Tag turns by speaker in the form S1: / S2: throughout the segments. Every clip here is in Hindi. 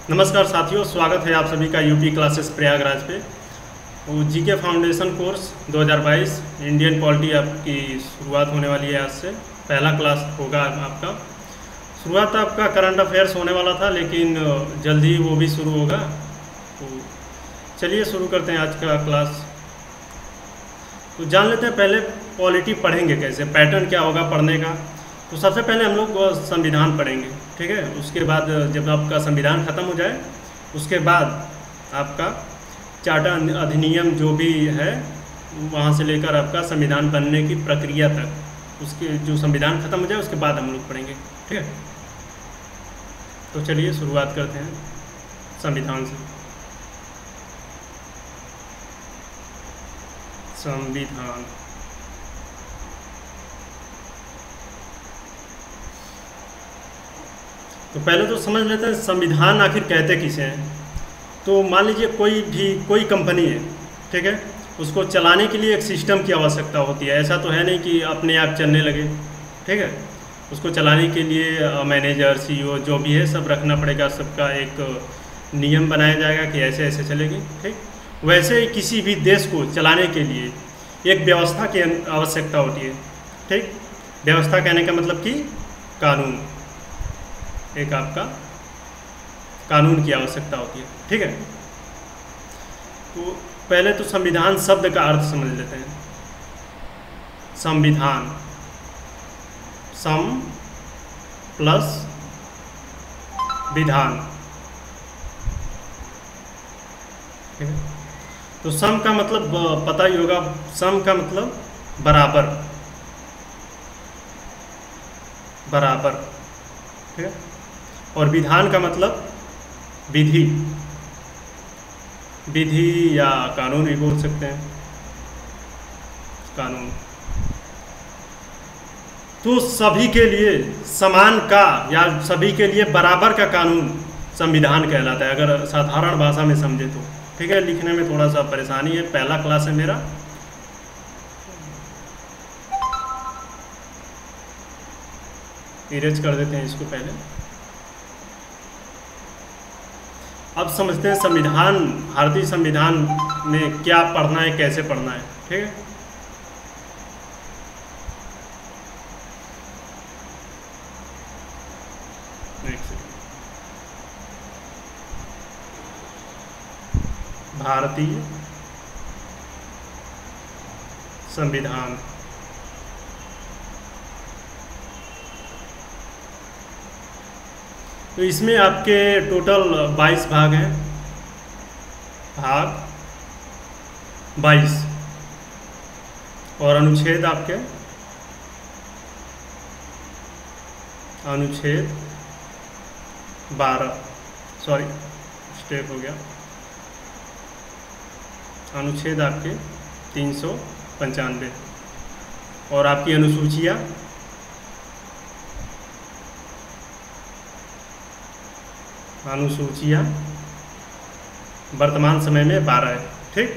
S1: नमस्कार साथियों, स्वागत है आप सभी का यूपी क्लासेस प्रयागराज पे। वो GK foundation course 2022 Indian polity आपकी शुरुआत होने वाली है। आज से पहला क्लास होगा आपका। शुरुआत आपका करंट अफेयर्स होने वाला था, लेकिन जल्दी ही वो भी शुरू होगा। तो चलिए शुरू करते हैं आज का क्लास। तो जान लेते हैं पहले पॉलिटी पढ़ेंगे कैसे, पैटर्न क्या होगा पढ़ने का। तो सबसे पहले हम लोग संविधान पढ़ेंगे, ठीक है। उसके बाद जब आपका संविधान ख़त्म हो जाए, उसके बाद आपका चार्टर अधिनियम जो भी है वहाँ से लेकर आपका संविधान बनने की प्रक्रिया तक, उसके जो संविधान ख़त्म हो जाए उसके बाद हम लोग पढ़ेंगे, ठीक है। तो चलिए शुरुआत करते हैं संविधान से। संविधान तो पहले तो समझ लेते हैं संविधान आखिर कहते किसे हैं। तो मान लीजिए कोई कंपनी है, ठीक है। उसको चलाने के लिए एक सिस्टम की आवश्यकता होती है। ऐसा तो है नहीं कि अपने आप चलने लगे, ठीक है। उसको चलाने के लिए मैनेजर, सीईओ जो भी है सब रखना पड़ेगा। सबका एक नियम बनाया जाएगा कि ऐसे ऐसे चलेगी, ठीक। वैसे ही किसी भी देश को चलाने के लिए एक व्यवस्था की आवश्यकता होती है, ठीक। व्यवस्था कहने का मतलब कि कानून, एक आपका कानून की आवश्यकता होती है, ठीक है। तो पहले तो संविधान शब्द का अर्थ समझ लेते हैं। संविधान, सम प्लस विधान, ठीक है। तो सम का मतलब पता ही होगा, सम का मतलब बराबर, बराबर, ठीक है। और विधान का मतलब विधि, विधि या कानून भी बोल सकते हैं, कानून। तो सभी के लिए समान का या सभी के लिए बराबर का कानून संविधान कहलाता है, अगर साधारण भाषा में समझे तो, ठीक है। लिखने में थोड़ा सा परेशानी है, पहला क्लास है मेरा। इरेज कर देते हैं इसको पहले। अब समझते हैं संविधान, भारतीय संविधान में क्या पढ़ना है, कैसे पढ़ना है, ठीक है। भारतीय संविधान तो इसमें आपके टोटल 22 भाग हैं, भाग 22, और अनुच्छेद आपके अनुच्छेद 12, सॉरी स्टेप हो गया, अनुच्छेद आपके 395, और आपकी अनुसूचियाँ वर्तमान समय में 12 है, ठीक।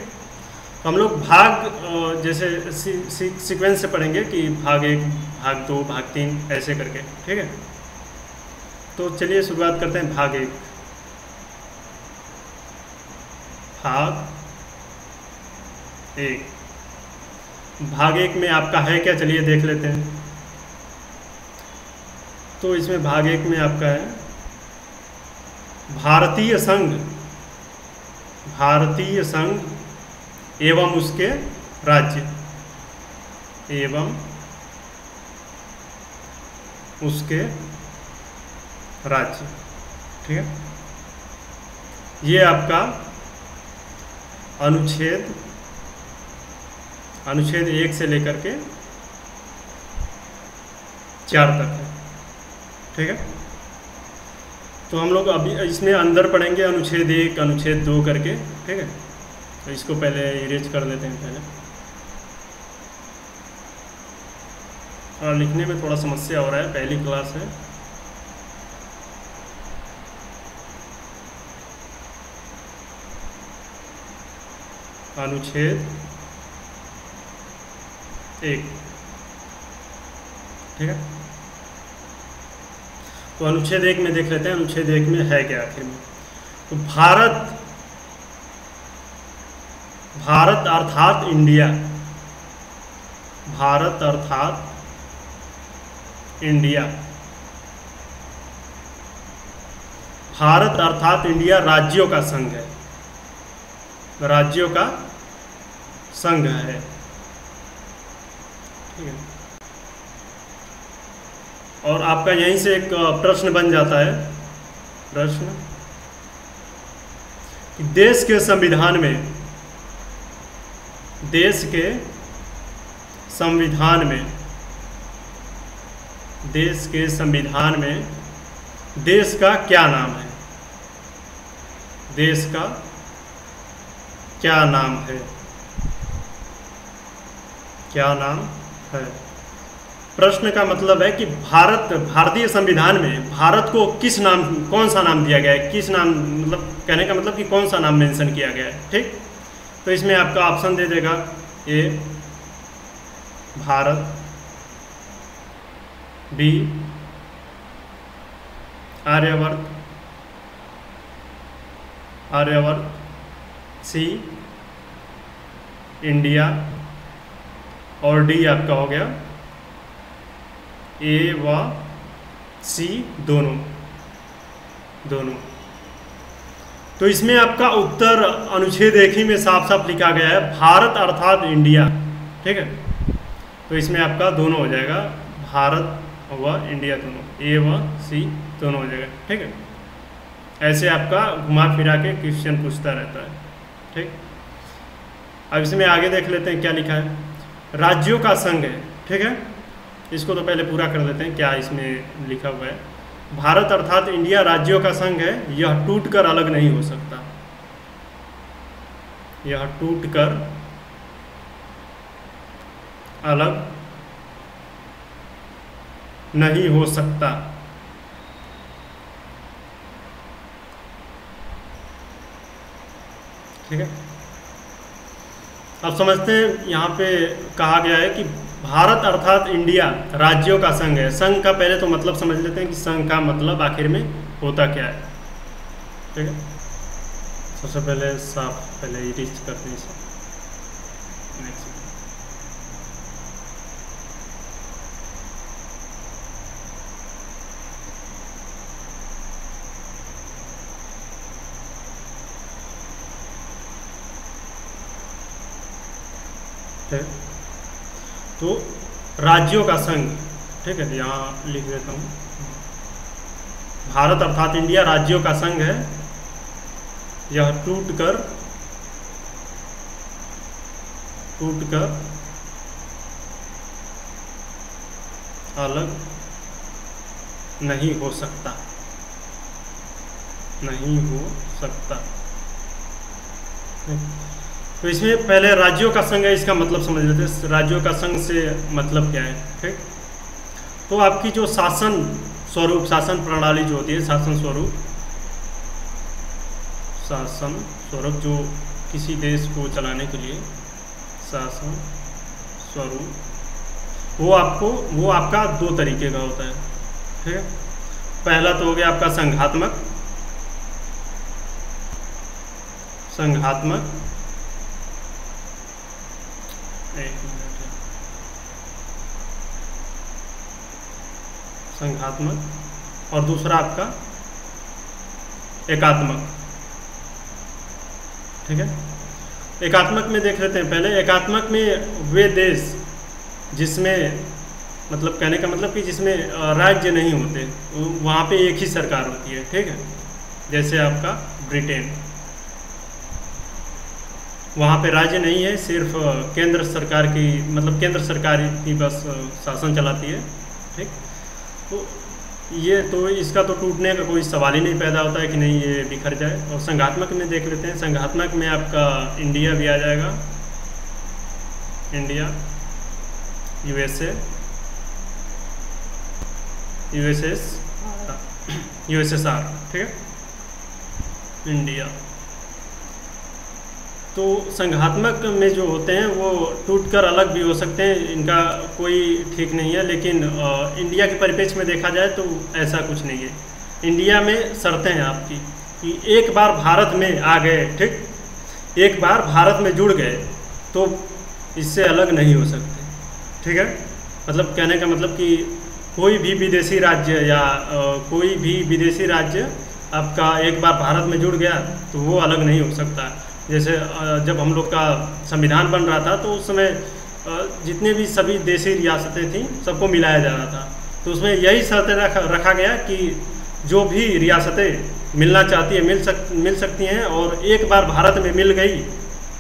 S1: तो हम लोग भाग जैसे सीक्वेंस से पढ़ेंगे कि भाग 1, भाग 2, भाग 3 ऐसे करके, ठीक है। तो चलिए शुरुआत करते हैं भाग 1। भाग 1, भाग 1 में आपका है क्या, चलिए देख लेते हैं। तो इसमें भाग 1 में आपका है भारतीय संघ, भारतीय संघ एवं उसके राज्य, एवं उसके राज्य, ठीक है। ये आपका अनुच्छेद 1 से लेकर के 4 तक है, ठीक है। तो हम लोग अभी इसमें अंदर पढ़ेंगे अनुच्छेद 1, अनुच्छेद 2 करके, ठीक है। तो इसको पहले इरेज कर देते हैं पहले। और लिखने में थोड़ा समस्या हो रहा है, पहली क्लास है। अनुच्छेद 1, ठीक है। तो अनुच्छेद 1 में देख लेते हैं अनुच्छेद 1 में है क्या आखिर में। तो भारत, भारत अर्थात इंडिया, भारत अर्थात इंडिया, भारत अर्थात इंडिया राज्यों का संघ है, राज्यों का संघ है। ठीक है। और आपका यहीं से एक प्रश्न बन जाता है, प्रश्न कि देश के संविधान में, देश के संविधान में, देश के संविधान में देश का क्या नाम है, देश का क्या नाम है, क्या नाम है। प्रश्न का मतलब है कि भारत, भारतीय संविधान में भारत को किस नाम, कौन सा नाम दिया गया है, किस नाम, मतलब कहने का मतलब कि कौन सा नाम मेंशन किया गया है। ठीक, तो इसमें आपका ऑप्शन दे देगा ए भारत, बी आर्यवर्त, आर्यवर्त, सी इंडिया, और डी आपका हो गया ए व सी दोनों, दोनों। तो इसमें आपका उत्तर अनुच्छेद 1 ही में साफ साफ लिखा गया है, भारत अर्थात इंडिया। ठीक है, तो इसमें आपका दोनों हो जाएगा, भारत व इंडिया दोनों, ए व सी दोनों हो जाएगा। ठीक है, ऐसे आपका घुमा फिरा के क्वेश्चन पूछता रहता है। ठीक, अब इसमें आगे देख लेते हैं क्या लिखा है। राज्यों का संघ है। ठीक है, इसको तो पहले पूरा कर लेते हैं क्या इसमें लिखा हुआ है। भारत अर्थात इंडिया राज्यों का संघ है, यह टूटकर अलग नहीं हो सकता, यह टूटकर अलग नहीं हो सकता। ठीक है, अब समझते हैं, यहाँ पे कहा गया है कि भारत अर्थात इंडिया राज्यों का संघ है। संघ का पहले तो मतलब समझ लेते हैं कि संघ का मतलब आखिर में होता क्या है। ठीक है, सबसे पहले साफ पहले इरेज करते हैं इसे। तो राज्यों का संघ, ठीक है, यहाँ लिख देता हूँ, भारत अर्थात इंडिया राज्यों का संघ है, यह टूटकर अलग नहीं हो सकता, नहीं हो सकता। तो इसमें पहले राज्यों का संघ है, इसका मतलब समझ लेते हैं। राज्यों का संघ से मतलब क्या है। ठीक, तो आपकी जो शासन स्वरूप, शासन प्रणाली जो होती है, शासन स्वरूप, शासन स्वरूप जो किसी देश को चलाने के लिए शासन स्वरूप, वो आपका दो तरीके का होता है। ठीक है, पहला तो हो गया आपका संघात्मक, संघात्मक, संघात्मक, और दूसरा आपका एकात्मक। ठीक है, एकात्मक में देख लेते हैं पहले। एकात्मक में वे देश जिसमें, मतलब कहने का मतलब कि जिसमें राज्य नहीं होते, वहाँ पे एक ही सरकार होती है। ठीक है, जैसे आपका ब्रिटेन, वहाँ पे राज्य नहीं है, सिर्फ केंद्र सरकार की, मतलब केंद्र सरकार ही बस शासन चलाती है। ठीक, तो ये तो इसका तो टूटने का कोई सवाल ही नहीं पैदा होता है कि नहीं ये बिखर जाए। और संघात्मक में देख लेते हैं। संघात्मक में आपका इंडिया भी आ जाएगा, इंडिया, यूएसए, यूएसएसआर। ठीक है, इंडिया। तो संघात्मक में जो होते हैं वो टूटकर अलग भी हो सकते हैं, इनका कोई ठीक नहीं है। लेकिन इंडिया के परिप्रेक्ष्य में देखा जाए तो ऐसा कुछ नहीं है। इंडिया में शर्तें हैं आपकी कि एक बार भारत में आ गए, ठीक, एक बार भारत में जुड़ गए तो इससे अलग नहीं हो सकते, ठीक है। मतलब कहने का मतलब कि कोई भी विदेशी राज्य या कोई भी विदेशी राज्य आपका एक बार भारत में जुड़ गया तो वो अलग नहीं हो सकता। जैसे जब हम लोग का संविधान बन रहा था तो उस समय जितने भी सभी देशी रियासतें थीं सबको मिलाया जा रहा था, तो उसमें यही शर्त रखा गया कि जो भी रियासतें मिलना चाहती है मिल सकती हैं, और एक बार भारत में मिल गई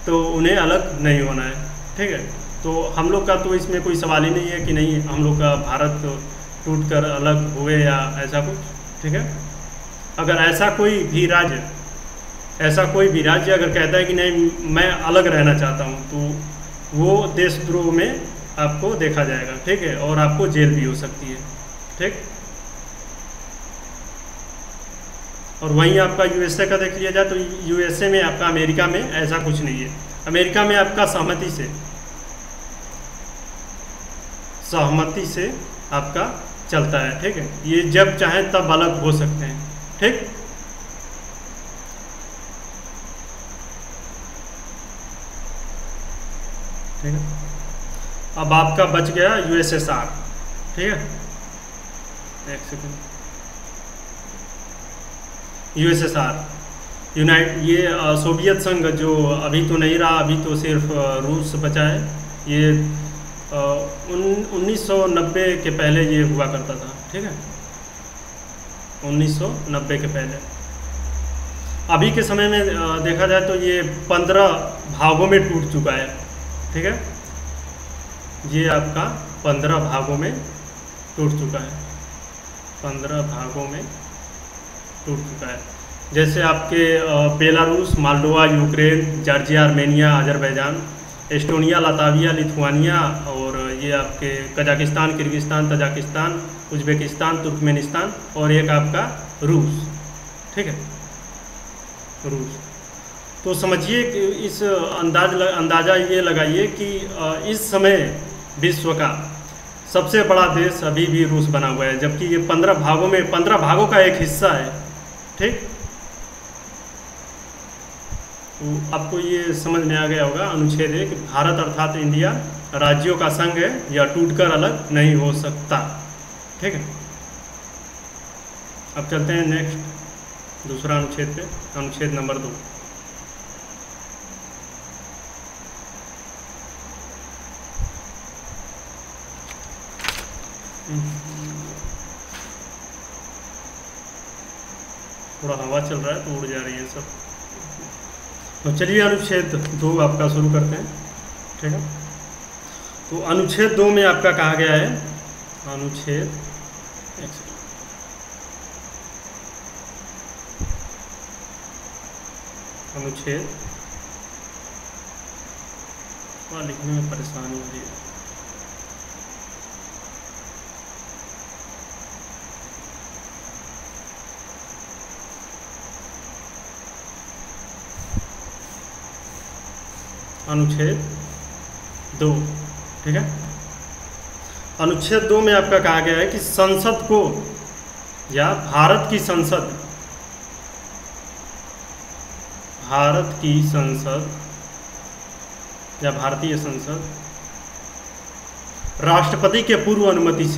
S1: तो उन्हें अलग नहीं होना है, ठीक है। तो हम लोग का तो इसमें कोई सवाल ही नहीं है कि नहीं हम लोग का भारत टूट कर अलग हुए या ऐसा कुछ, ठीक है। अगर ऐसा कोई भी राज्य अगर कहता है कि नहीं मैं अलग रहना चाहता हूँ तो वो देशद्रोह में आपको देखा जाएगा, ठीक है, और आपको जेल भी हो सकती है, ठीक। और वहीं आपका यूएसए का देख लिया जाए तो यूएसए में आपका, अमेरिका में ऐसा कुछ नहीं है। अमेरिका में आपका सहमति से आपका चलता है, ठीक है। ये जब चाहें तब अलग हो सकते हैं, ठीक। ठीक है, अब आपका बच गया यूएसएसआर, ठीक है। एक सेकंड, यूएसएसआर ये सोवियत संघ जो अभी तो नहीं रहा, अभी तो सिर्फ रूस बचा है। ये 1990 के पहले ये हुआ करता था, ठीक है, 1990 के पहले। अभी के समय में देखा जाए तो ये 15 भागों में टूट चुका है, ठीक है। ये आपका 15 भागों में टूट चुका है, 15 भागों में टूट चुका है। जैसे आपके Belarus, Moldova, Ukraine, Georgia, Armenia, Azerbaijan, Estonia, Latvia, Lithuania, और ये आपके Kazakhstan, Kyrgyzstan, Tajikistan, Uzbekistan, Turkmenistan, और एक आपका रूस, ठीक है, रूस। तो समझिए कि इस अंदाज़ा ये लगाइए कि इस समय विश्व का सबसे बड़ा देश अभी भी रूस बना हुआ है, जबकि ये 15 भागों का एक हिस्सा है, ठीक। तो आपको ये समझ में आ गया होगा अनुच्छेद 1 कि भारत अर्थात इंडिया राज्यों का संघ है, या टूटकर अलग नहीं हो सकता, ठीक है। अब चलते हैं नेक्स्ट दूसरा अनुच्छेद पे, अनुच्छेद नंबर 2। थोड़ा हवा चल रहा है तो उड़ जा रही है सब। तो चलिए अनुच्छेद 2 आपका शुरू करते हैं, ठीक है। तो अनुच्छेद 2 में आपका कहा गया है, अनुच्छेद लिखने में परेशानी हो रही है। अनुच्छेद 2, ठीक है। अनुच्छेद 2 में आपका कहा गया है कि संसद को, या भारत की संसद या भारतीय संसद राष्ट्रपति के पूर्व अनुमति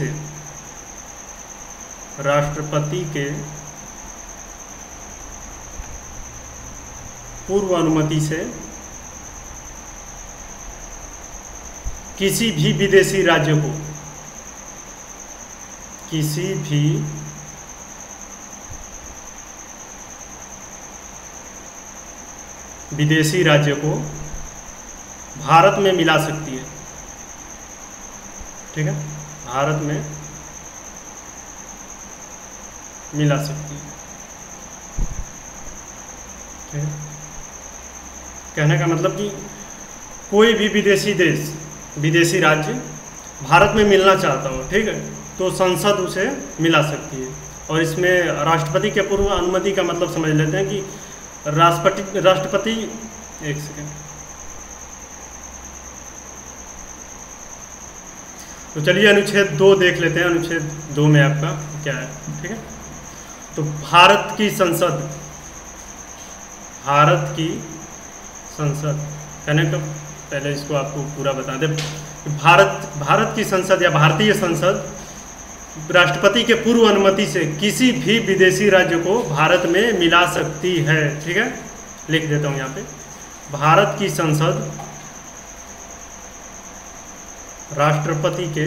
S1: से किसी भी विदेशी राज्य को, भारत में मिला सकती है, ठीक है, भारत में मिला सकती है, ठीक है। कहने का मतलब कि कोई भी विदेशी राज्य भारत में मिलना चाहता हो, ठीक है, तो संसद उसे मिला सकती है। और इसमें राष्ट्रपति के पूर्व अनुमति का मतलब समझ लेते हैं कि राष्ट्रपति एक सेकेंड, तो चलिए अनुच्छेद 2 देख लेते हैं। अनुच्छेद 2 में आपका क्या है, ठीक है। तो भारत की संसद भारत की संसद कहने का पहले इसको आपको पूरा बता दें। भारत की संसद या भारतीय संसद राष्ट्रपति के पूर्व अनुमति से किसी भी विदेशी राज्य को भारत में मिला सकती है। ठीक है, लिख देता हूँ यहाँ पे, भारत की संसद राष्ट्रपति के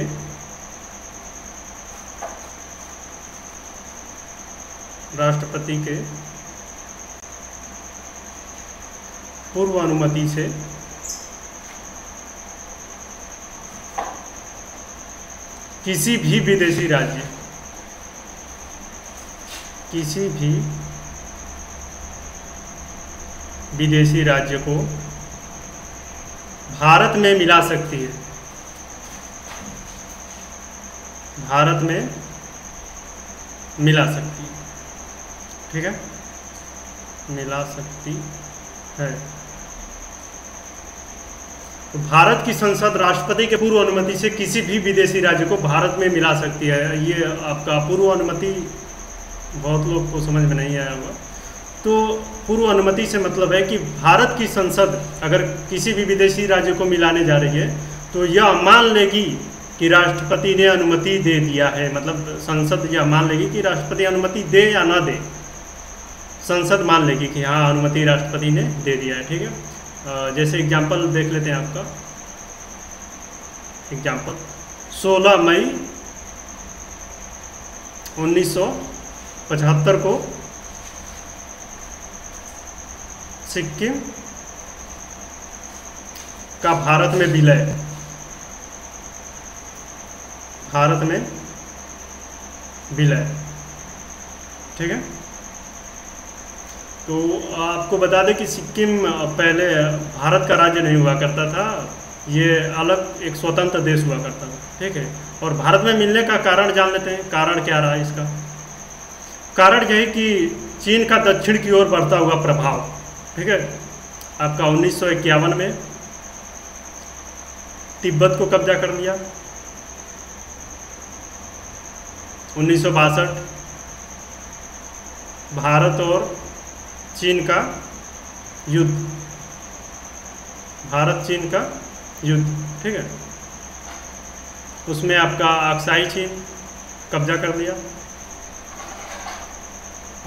S1: पूर्व अनुमति से किसी भी विदेशी राज्य को भारत में मिला सकती है, भारत में मिला सकती है। ठीक है, मिला सकती है। तो भारत की संसद राष्ट्रपति के पूर्व अनुमति से किसी भी विदेशी राज्य को भारत में मिला सकती है। ये आपका पूर्व अनुमति बहुत लोग को समझ में नहीं आया होगा। तो पूर्व अनुमति से मतलब है कि भारत की संसद अगर किसी भी विदेशी राज्य को मिलाने जा रही है तो यह मान लेगी कि राष्ट्रपति ने अनुमति दे दिया है। मतलब संसद यह मान लेगी कि राष्ट्रपति अनुमति दे या ना दे, संसद मान लेगी कि हाँ अनुमति राष्ट्रपति ने दे दिया है। ठीक है, जैसे एग्जाम्पल देख लेते हैं आपका। एग्जाम्पल 16 मई 1975 को सिक्किम का भारत में विलय, ठीक है। तो आपको बता दें कि सिक्किम पहले भारत का राज्य नहीं हुआ करता था, ये अलग एक स्वतंत्र देश हुआ करता था। ठीक है, और भारत में मिलने का कारण जान लेते हैं। कारण क्या रहा इसका? कारण यही कि चीन का दक्षिण की ओर बढ़ता हुआ प्रभाव। ठीक है, आपका 1951 में तिब्बत को कब्जा कर लिया, 1962 भारत और चीन का युद्ध, भारत चीन का युद्ध। ठीक है, उसमें आपका अक्साई चीन कब्जा कर लिया,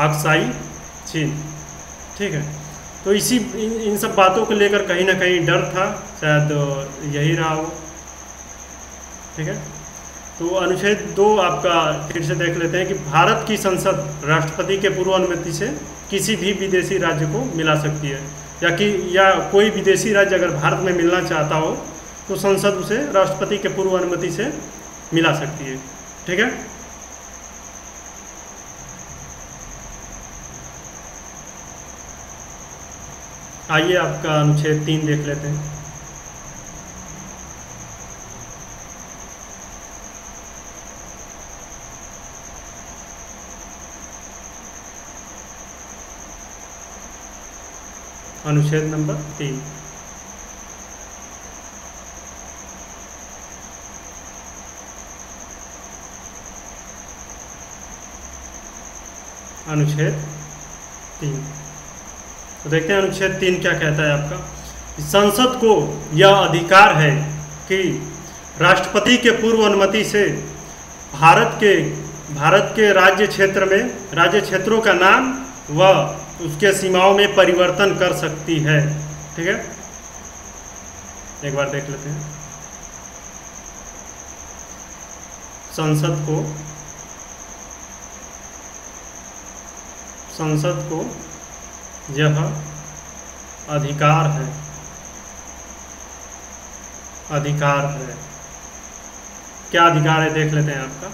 S1: अक्साई चीन। ठीक है, तो इसी इन सब बातों को लेकर कहीं ना कहीं डर था, शायद यही रहा हो। ठीक है, तो अनुच्छेद 2 आपका फिर से देख लेते हैं कि भारत की संसद राष्ट्रपति के पूर्व अनुमति से किसी भी विदेशी राज्य को मिला सकती है, या कोई विदेशी राज्य अगर भारत में मिलना चाहता हो तो संसद उसे राष्ट्रपति के पूर्व अनुमति से मिला सकती है। ठीक है, आइए आपका अनुच्छेद 3 देख लेते हैं। अनुच्छेद नंबर 3, अनुच्छेद 3। तो देखते हैं अनुच्छेद 3 क्या कहता है आपका। संसद को यह अधिकार है कि राष्ट्रपति के पूर्व अनुमति से भारत के राज्य क्षेत्रों का नाम व उसके सीमाओं में परिवर्तन कर सकती है। ठीक है, एक बार देख लेते हैं। संसद को यह अधिकार है, क्या अधिकार है देख लेते हैं आपका।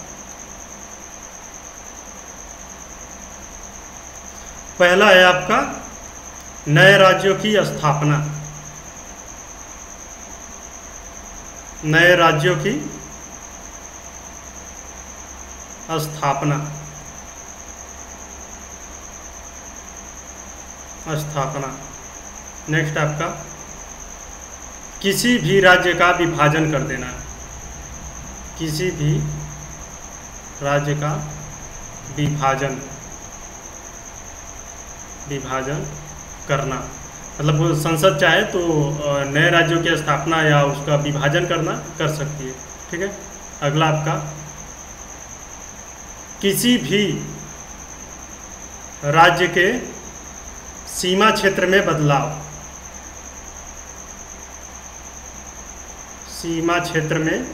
S1: पहला है आपका नए राज्यों की स्थापना, नए राज्यों की स्थापना। नेक्स्ट आपका किसी भी राज्य का विभाजन कर देना, किसी भी राज्य का विभाजन करना, मतलब वो संसद चाहे तो नए राज्यों की स्थापना या उसका विभाजन करना कर सकती है। ठीक है। अगला आपका, किसी भी राज्य के सीमा क्षेत्र में बदलाव, सीमा क्षेत्र में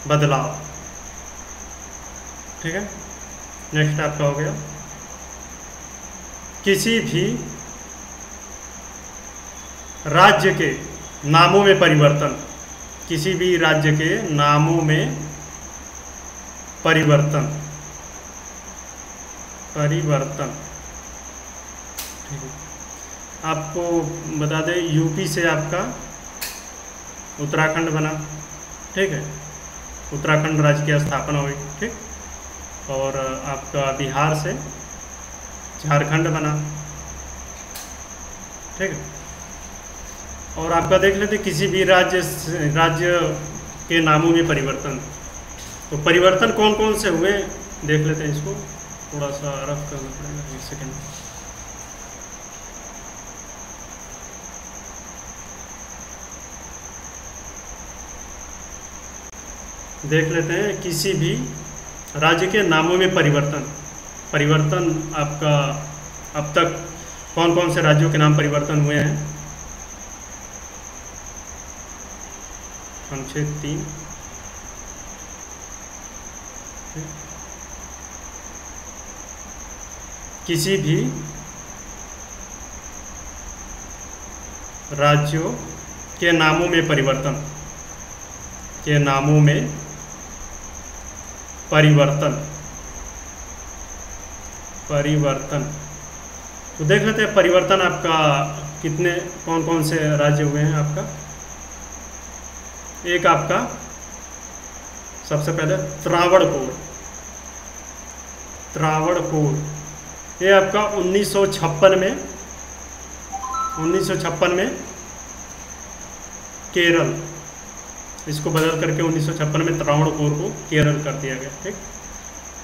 S1: बदलाव। ठीक है। नेक्स्ट आपका हो गया, किसी भी राज्य के नामों में परिवर्तन, किसी भी राज्य के नामों में परिवर्तन, परिवर्तन। ठीक है। आपको बता दें, यूपी से आपका उत्तराखंड बना। ठीक है। उत्तराखंड राज्य की स्थापना हुई। ठीक। और आपका बिहार से झारखंड बना। ठीक है। और आपका देख लेते किसी भी राज्य के नामों में परिवर्तन, तो परिवर्तन कौन कौन से हुए देख लेते हैं। इसको थोड़ा सा रफ करना पड़ेगा, एक सेकेंड। देख लेते हैं किसी भी राज्य के नामों में परिवर्तन। परिवर्तन आपका अब तक कौन कौन से राज्यों के नाम परिवर्तन हुए हैं। अनुच्छेद 3, किसी भी राज्यों के नामों में परिवर्तन, के नामों में परिवर्तन, परिवर्तन। तो देख लेते हैं परिवर्तन आपका कितने कौन कौन से राज्य हुए हैं आपका। एक आपका सबसे पहले त्रावणकोर, त्रावणकोर ये आपका 1956 में, 1956 में केरल, इसको बदल करके 1956 में त्रावणकोर को केरल कर दिया गया। ठीक।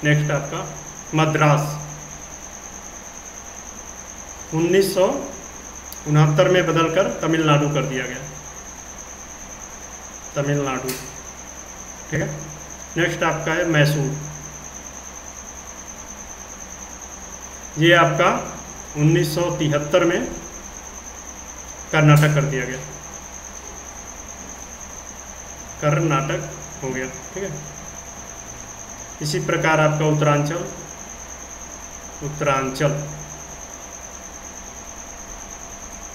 S1: नेक्स्ट आपका मद्रास, 1969 में बदलकर तमिलनाडु कर दिया गया, तमिलनाडु। ठीक है। नेक्स्ट आपका है मैसूर, ये आपका 1973 में कर्नाटक कर दिया गया, कर्नाटक हो गया। ठीक है। इसी प्रकार आपका उत्तरांचल, उत्तरांचल,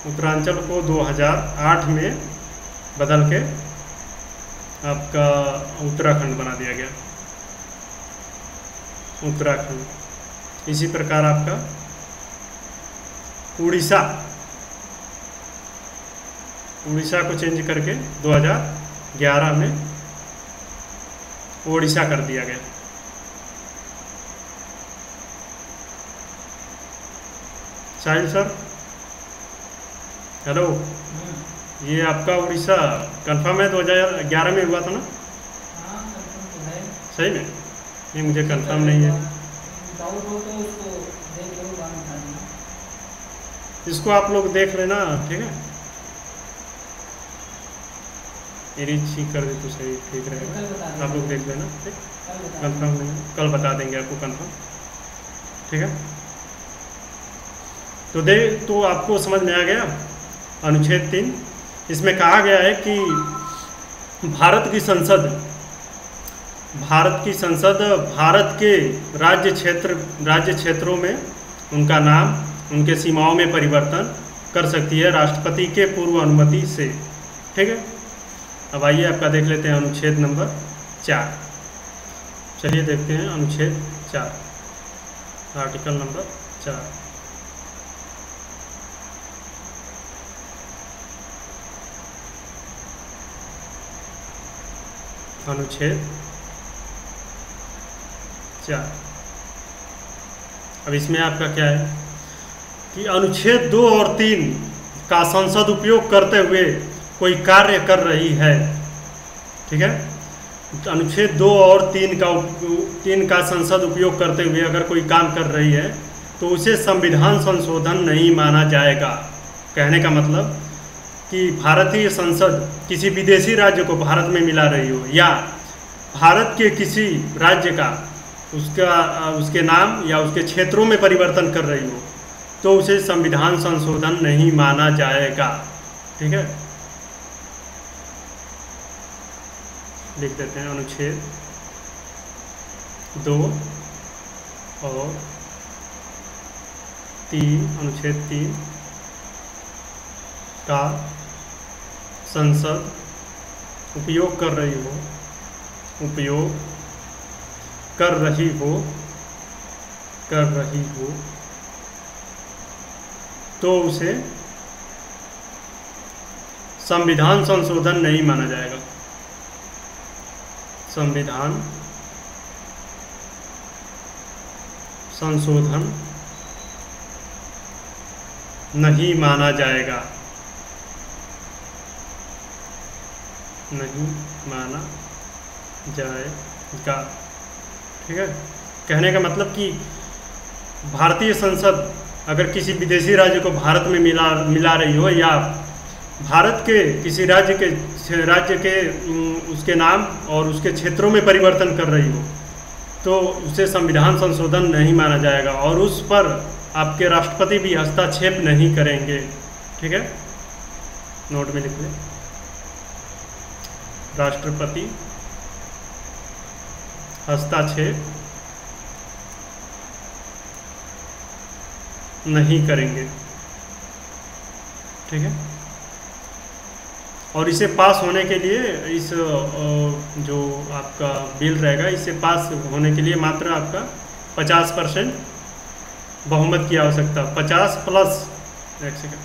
S1: उत्तरांचल को 2008 में बदल के आपका उत्तराखंड बना दिया गया, उत्तराखंड। इसी प्रकार आपका उड़ीसा, उड़ीसा को चेंज करके 2011 में ओडिशा कर दिया गया। साहिल सर, हेलो, ये आपका उड़ीसा कंफर्म है 2011 में हुआ था ना?
S2: हाँ, कंफर्म तो है।
S1: सही में? ये मुझे कंफर्म नहीं है।
S2: डाउट हो तो उसको देख लो, बाद में बता देना।
S1: इसको आप लोग देख लेना। ठीक है। मेरी ठीक कर दे तो सही, ठीक रहेगा। आप लोग देख लेना। ठीक, कंफर्म नहीं, कल बता देंगे आपको कंफर्म। ठीक है। तो आपको समझ में आ गया अनुच्छेद 3। इसमें कहा गया है कि भारत की संसद, भारत की संसद भारत के राज्य क्षेत्रों में उनका नाम, उनके सीमाओं में परिवर्तन कर सकती है राष्ट्रपति के पूर्व अनुमति से। ठीक है। अब आइए आपका देख लेते हैं अनुच्छेद नंबर 4। चलिए देखते हैं अनुच्छेद 4, आर्टिकल नंबर 4। अनुच्छेद 4। अब इसमें आपका क्या है कि अनुच्छेद 2 और 3 का संसद उपयोग करते हुए कोई कार्य कर रही है। ठीक है। तो अनुच्छेद 2 और 3 का संसद उपयोग करते हुए अगर कोई काम कर रही है तो उसे संविधान संशोधन नहीं माना जाएगा। कहने का मतलब कि भारतीय संसद किसी विदेशी राज्य को भारत में मिला रही हो या भारत के किसी राज्य का उसके नाम या उसके क्षेत्रों में परिवर्तन कर रही हो तो उसे संविधान संशोधन नहीं माना जाएगा। ठीक है, लिख देते हैं अनुच्छेद 2 और 3, अनुच्छेद 3 का संसद उपयोग कर रही हो तो उसे संविधान संशोधन नहीं माना जाएगा। संविधान संशोधन नहीं माना जाएगा, नहीं माना जाएगा। ठीक है, कहने का मतलब कि भारतीय संसद अगर किसी विदेशी राज्य को भारत में मिला रही हो या भारत के किसी राज्य के उसके नाम और उसके क्षेत्रों में परिवर्तन कर रही हो तो उसे संविधान संशोधन नहीं माना जाएगा और उस पर आपके राष्ट्रपति भी हस्तक्षेप नहीं करेंगे। ठीक है, नोट में लिख लें, राष्ट्रपति हस्तक्षेप नहीं करेंगे। ठीक है, और इसे पास होने के लिए इस जो आपका बिल रहेगा इसे पास होने के लिए मात्र आपका 50% बहुमत की आवश्यकता, 50 प्लस 1 सेकंड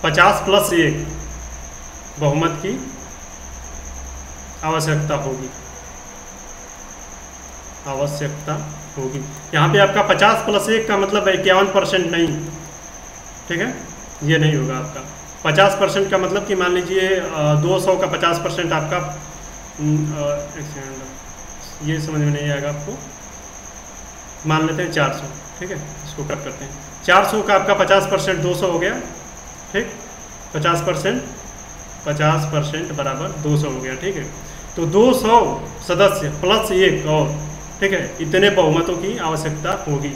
S1: 50 प्लस 1 बहुमत की आवश्यकता होगी। यहाँ पे आपका 50 प्लस 1 का मतलब 51% नहीं। ठीक है, ये नहीं होगा आपका 50% का मतलब कि मान लीजिए 200 का 50% आपका एक सेकंड ये समझ में नहीं आएगा आपको, मान लेते हैं 400। ठीक है, इसको कट करते हैं, 400 का आपका 50% 200 हो गया। ठीक, 50% बराबर 200 हो गया। ठीक है, तो 200 सदस्य प्लस 1 और, ठीक है, इतने बहुमतों की आवश्यकता होगी।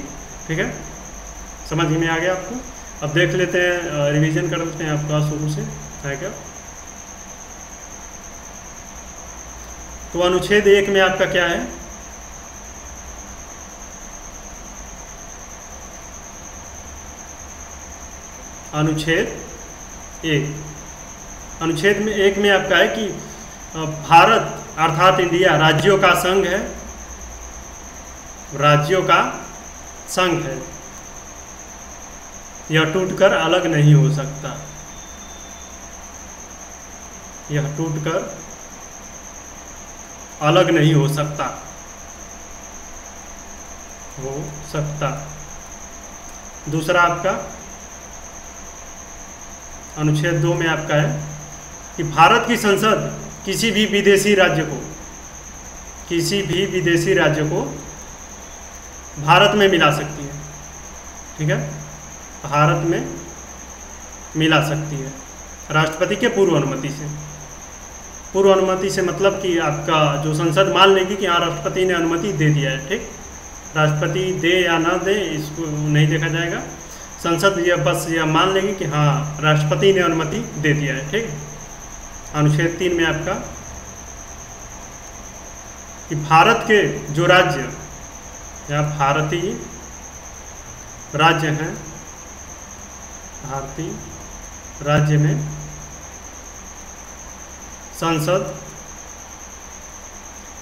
S1: ठीक है, समझ में आ गया आपको। अब देख लेते हैं, रिवीजन कर लेते हैं आपका शुरू से है क्या। तो अनुच्छेद 1 में आपका क्या है, अनुच्छेद 1 में आपका है कि भारत अर्थात इंडिया राज्यों का संघ है, यह टूटकर अलग नहीं हो सकता, दूसरा आपका अनुच्छेद 2 में आपका है कि भारत की संसद किसी भी विदेशी राज्य को भारत में मिला सकती है। ठीक है, भारत में मिला सकती है राष्ट्रपति के पूर्व अनुमति से मतलब कि आपका जो संसद मान लेगी कि हाँ राष्ट्रपति ने अनुमति दे दिया है। ठीक, राष्ट्रपति दे या ना दे इसको नहीं देखा जाएगा, संसद यह मान लेगी कि हाँ राष्ट्रपति ने अनुमति दे दिया है। ठीक, अनुच्छेद 3 में आपका कि भारत के जो राज्य या भारतीय राज्य में संसद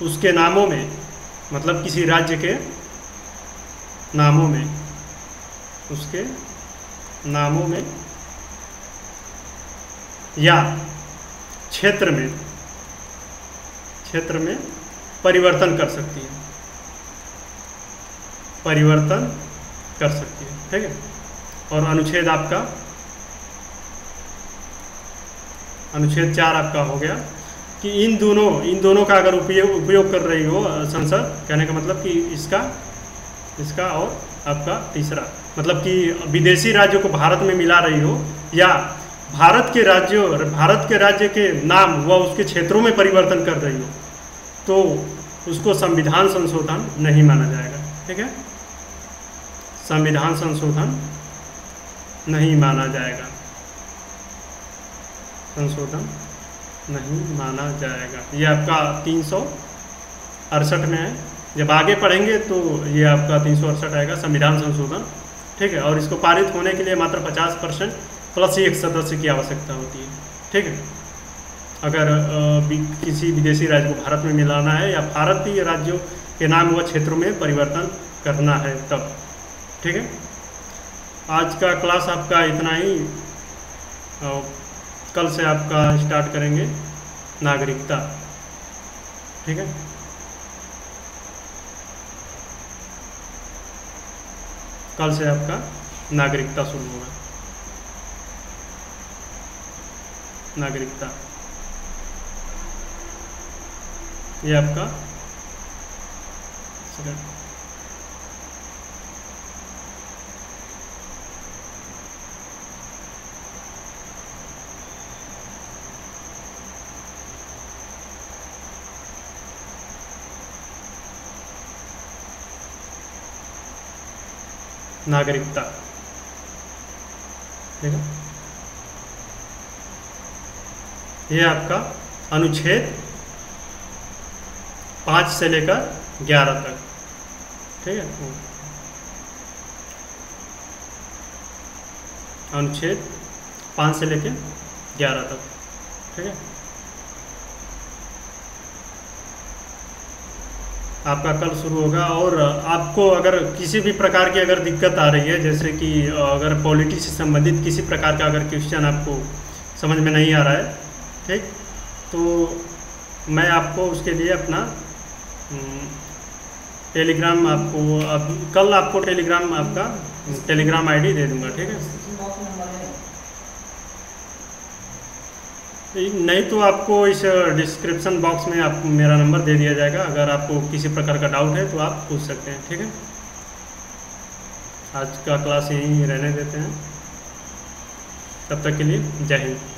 S1: उसके नामों में, मतलब किसी राज्य के नामों में, उसके नामों में या क्षेत्र में परिवर्तन कर सकती है, ठीक है। और अनुच्छेद आपका अनुच्छेद 4 आपका हो गया कि इन दोनों का अगर उपयोग कर रही हो संसद, कहने का मतलब कि इसका और आपका तीसरा मतलब कि विदेशी राज्यों को भारत में मिला रही हो, या भारत के राज्य के नाम व उसके क्षेत्रों में परिवर्तन कर रही हो, तो उसको संविधान संशोधन नहीं माना जाएगा। ठीक है, संविधान संशोधन नहीं माना जाएगा, संशोधन नहीं माना जाएगा। ये आपका 368 में है। जब आगे पढ़ेंगे तो ये आपका 368 आएगा, संविधान संशोधन। ठीक है, और इसको पारित होने के लिए मात्र 50% प्लस 1 सदस्य की आवश्यकता होती है। ठीक है, अगर किसी विदेशी राज्य को भारत में मिलाना है या भारतीय राज्यों के नाम व क्षेत्रों में परिवर्तन करना है तब। ठीक है, आज का क्लास आपका इतना ही। कल से आपका स्टार्ट करेंगे नागरिकता। ठीक है, कल से आपका नागरिकता शुरू होगा। नागरिकता ये आपका नागरिकता। ठीक है, ये आपका अनुच्छेद 5 से लेकर 11 तक। ठीक है, अनुच्छेद 5 से लेकर 11 तक। ठीक है, आपका कल शुरू होगा। और आपको अगर किसी भी प्रकार की अगर दिक्कत आ रही है, जैसे कि अगर पॉलिटी से संबंधित किसी प्रकार का अगर क्वेश्चन आपको समझ में नहीं आ रहा है, ठीक, तो मैं आपको उसके लिए अपना टेलीग्राम कल आपको टेलीग्राम आईडी दे दूंगा। ठीक है, नहीं तो आपको इस डिस्क्रिप्शन बॉक्स में आपको मेरा नंबर दे दिया जाएगा। अगर आपको किसी प्रकार का डाउट है तो आप पूछ सकते हैं। ठीक है, आज का क्लास यहीं रहने देते हैं। तब तक के लिए जय हिंद।